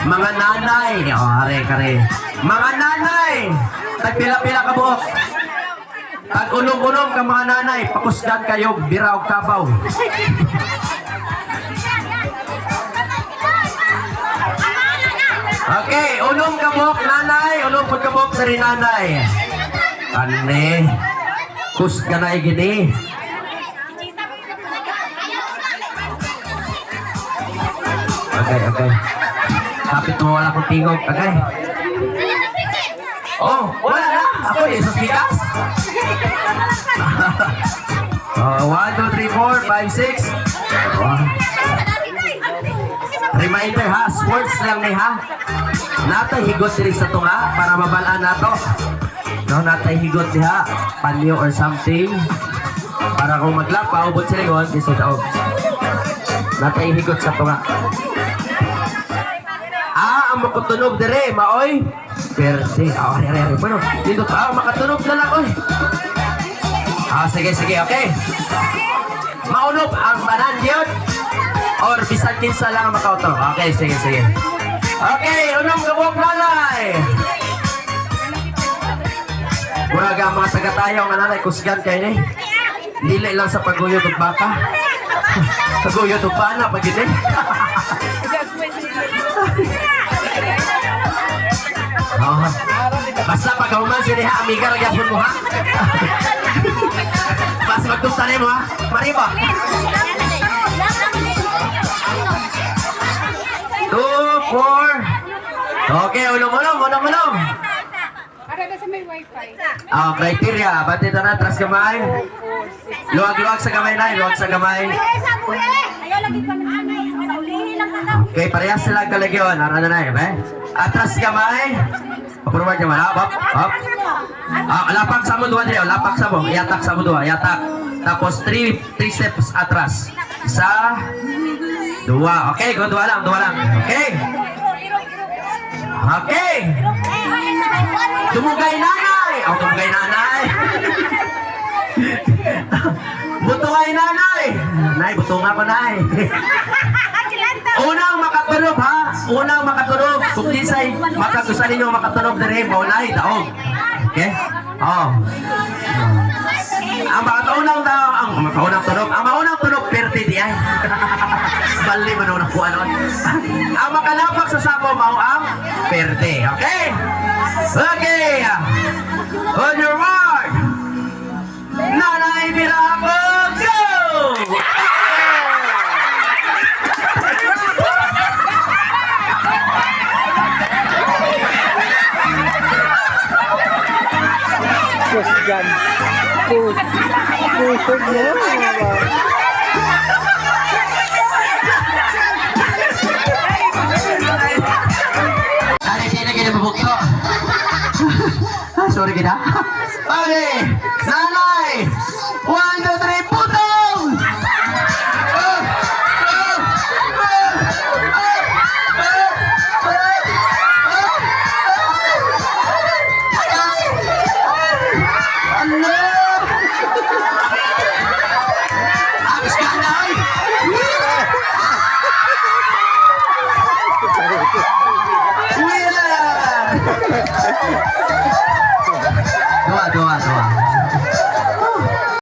Mga nanay. Are. Mga nanay. Tagpila-pila ka buhok. Tag-unom-unom ka mga nanay. Pakusgan kayo. Biraw kabaw. Okay. Unom ka buhok nanay. Unom ka buhok sa rin nanay. Ane. Kusgan na gini. Okay. Kapit mo wala kong tingog. Okay. Oh, wala na. Ako yung suspikas. 1, 2, 3, 4, 5, 6. Reminder ha, sports lang ni ha. Natay higot diri sa tunga para mabalaan nato. No, natay higot diha, panyo or something. Para kung maglapa, ubod sila yun, kiso daog. Natay higot sa tunga. Ang makutunog dire, maoy. Perde. Ari. Bueno, dito pa, makatunog na lang, oy. Sige, okay. Maunog ang banan yun. Or bisan kinsa lang makautunog. Okay, sige. Okay, unong gabok nanay. Muraga mga taga-tayo, ang nanay, kusgan kayo ni. Dili lang sa paguyod ng baka. Paguyod ng bana, pag-iti. Basta pag-ahuman siya ha, amiga, nagyapon mo ha. Basta magtugtanin mo ha. Mariba. 2, 4. Okay, ulong. Para sa may wifi. Criteria. Bati ito na, tras kamay. Luwag sa kamay na, luwag sa kamay. Okay, parehas sila kalagyon. Arana na yun, atras kamay. Forward naman, up. Lapak sa mo duwa, lapak sa mo. Yatak sa mo duwa, yatak. Tapos 3 steps atras. 1, 2. Okay, go, dua lang. Okay. Tumugay nanay. Tumugay nanay. Butungay nanay. Nay, butunga ko nay. Unang makatunog ha. Kung disay makagusan ninyo makatunog na rin, maulay, daog. Okay? Ang maunang tunog, perte di ay. Bali man unang kuha nun. Ang makalapak sa sapo, ang perte. Okay? On your mark. Nanay Miracle, go! Kusgan. Kusog mo. Sorry kita. Okay, nanay. 1, 2, 3.